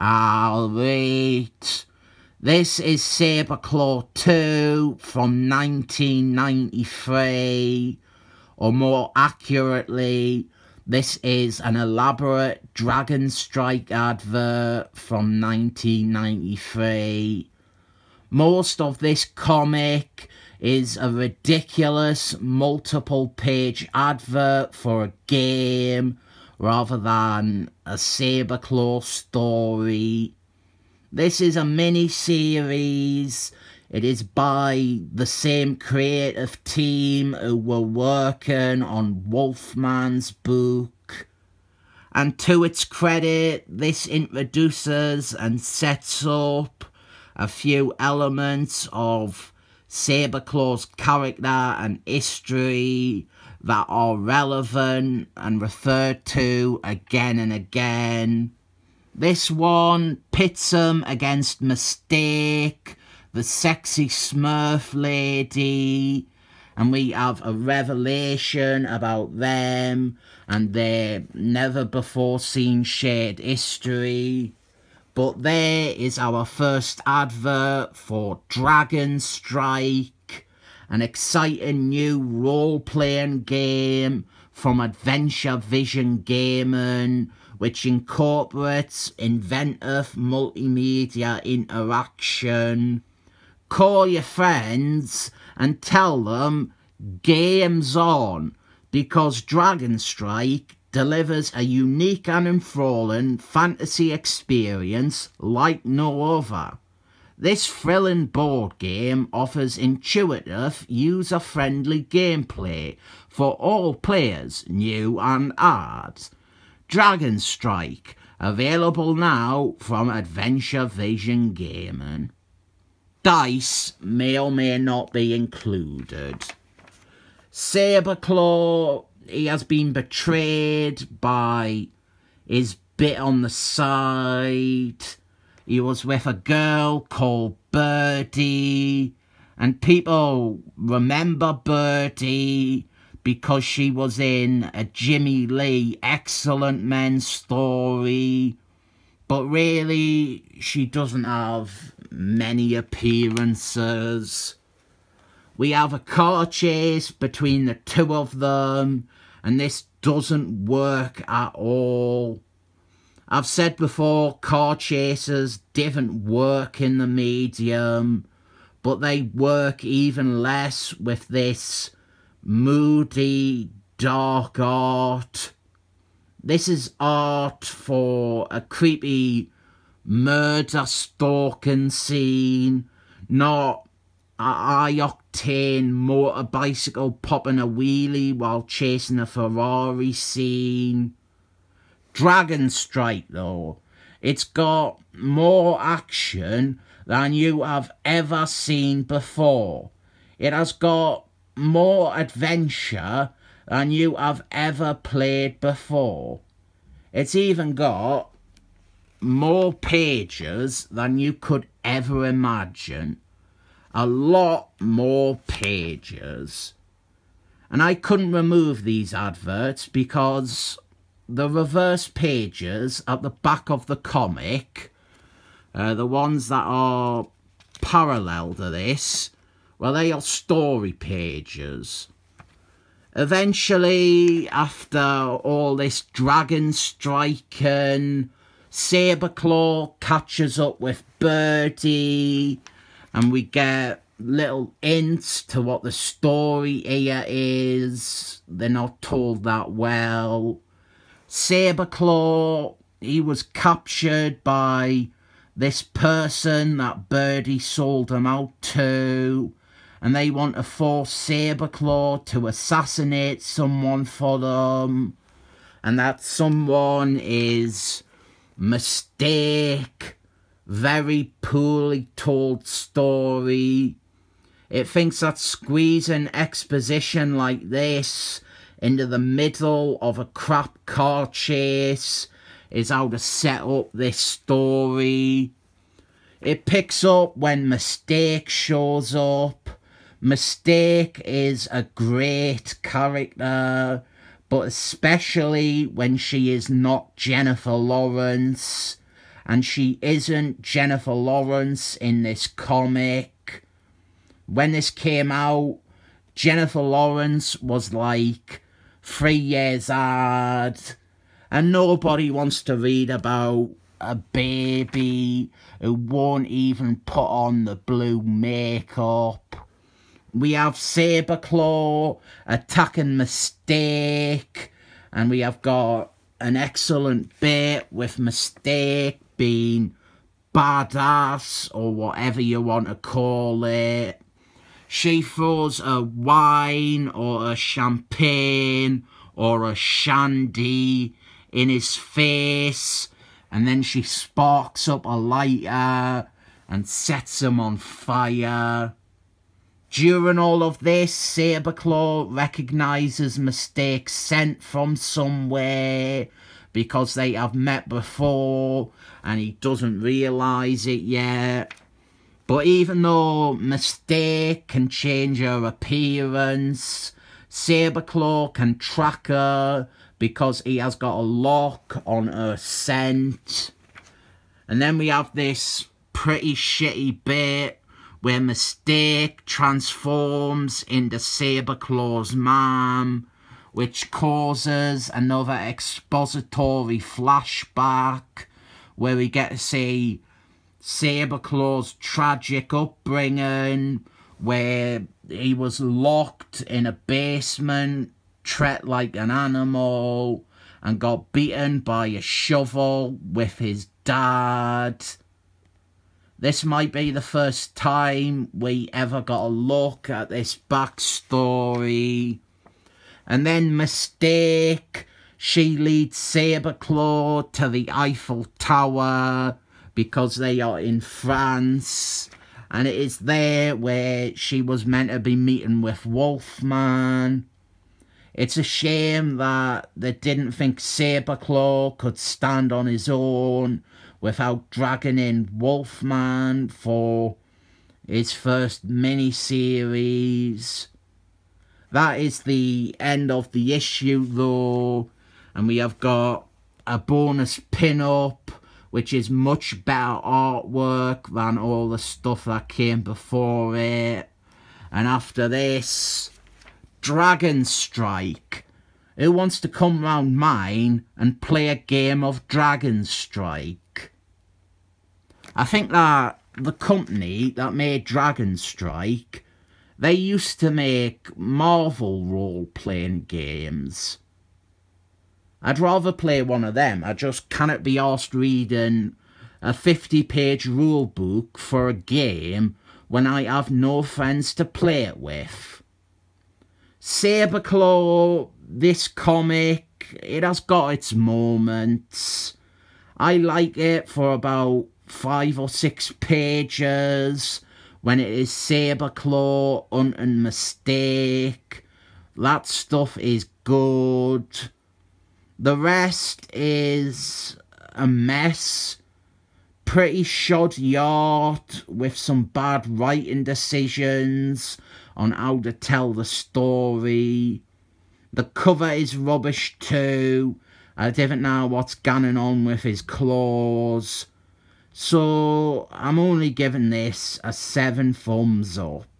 Alright. This is Sabreclaw 2 from 1993, or more accurately, this is an elaborate Dragon Strike advert from 1993. Most of this comic is a ridiculous multiple-page advert for a game rather than a Sabreclaw story. This is a mini-series. It is by the same creative team who were working on Wolfman's book. And to its credit, this introduces and sets up a few elements of Sabreclaw's character and history that are relevant and referred to again and again. This one pits him against Mystique, the sexy Smurf lady, and we have a revelation about them and their never-before-seen shared history. But there is our first advert for Dragon Strike, an exciting new role-playing game from Adventure Vision Gaming, which incorporates inventive multimedia interaction. Call your friends and tell them game's on, because Dragon Strike delivers a unique and enthralling fantasy experience like no other. This thrilling board game offers intuitive, user-friendly gameplay for all players, new and old. Dragon Strike, available now from Adventure Vision Gaming. Dice may or may not be included. Sabreclaw, he has been betrayed by his bit on the side. He was with a girl called Birdie, and people remember Birdie because she was in a Jimmy Lee Excellent Men story, but really she doesn't have many appearances. We have a car chase between the two of them, and this doesn't work at all. I've said before, car chases didn't work in the medium, but they work even less with this moody, dark art. This is art for a creepy murder stalking scene, not a high-octane motor bicycle popping a wheelie while chasing a Ferrari scene. Dragon Strike, though, it's got more action than you have ever seen before. It has got more adventure than you have ever played before. It's even got more pages than you could ever imagine. A lot more pages. And I couldn't remove these adverts because the reverse pages at the back of the comic, the ones that are parallel to this, well, they are story pages. Eventually, after all this dragon striking, Sabreclaw catches up with Birdie, and we get little hints to what the story here is. They're not told that well. Sabreclaw, he was captured by this person that Birdie sold him out to, and they want to force Sabreclaw to assassinate someone for them, and that someone is Mystique. Very poorly told story. It thinks that squeezing exposition like this into the middle of a crap car chase is how to set up this story. It picks up when Mystique shows up. Mystique is a great character, but especially when she is not Jennifer Lawrence. and she isn't Jennifer Lawrence in this comic. When this came out, Jennifer Lawrence was like 3 years old, and nobody wants to read about a baby who won't even put on the blue makeup. We have Sabreclaw attacking Mystique, and we have got an excellent bit with Mystique being badass, or whatever you want to call it. She throws a wine or a champagne or a shandy in his face, and then she sparks up a lighter and sets him on fire. During all of this, Sabreclaw recognises Mystique's scent from somewhere because they have met before and he doesn't realise it yet. But even though Mystique can change her appearance, Sabreclaw can track her because he has got a lock on her scent. And then we have this pretty shitty bit where Mystique transforms into Sabreclaw's mom, which causes another expository flashback where we get to see Sabreclaw's tragic upbringing, where he was locked in a basement, treated like an animal, and got beaten by a shovel with his dad. This might be the first time we ever got a look at this backstory. And then Mystique, she leads Sabreclaw to the Eiffel Tower because they are in France. And it is there where she was meant to be meeting with Wolfman. It's a shame that they didn't think Sabreclaw could stand on his own without dragging in Wolfman for his first mini-series. That is the end of the issue though, and we have got a bonus pin-up, which is much better artwork than all the stuff that came before it. And after this, Dragon Strike. Who wants to come round mine and play a game of Dragon Strike? I think that the company that made Dragon Strike, they used to make Marvel role-playing games. I'd rather play one of them. I just cannot be arsed reading a 50-page rulebook for a game when I have no friends to play it with. Sabreclaw, this comic, it has got its moments. I like it for about 5 or 6 pages when it is Sabreclaw hunting Mystique. That stuff is good. The rest is a mess. Pretty shoddy art with some bad writing decisions on how to tell the story. The cover is rubbish too. I don't know what's going on with his claws. So I'm only giving this a 7 thumbs up.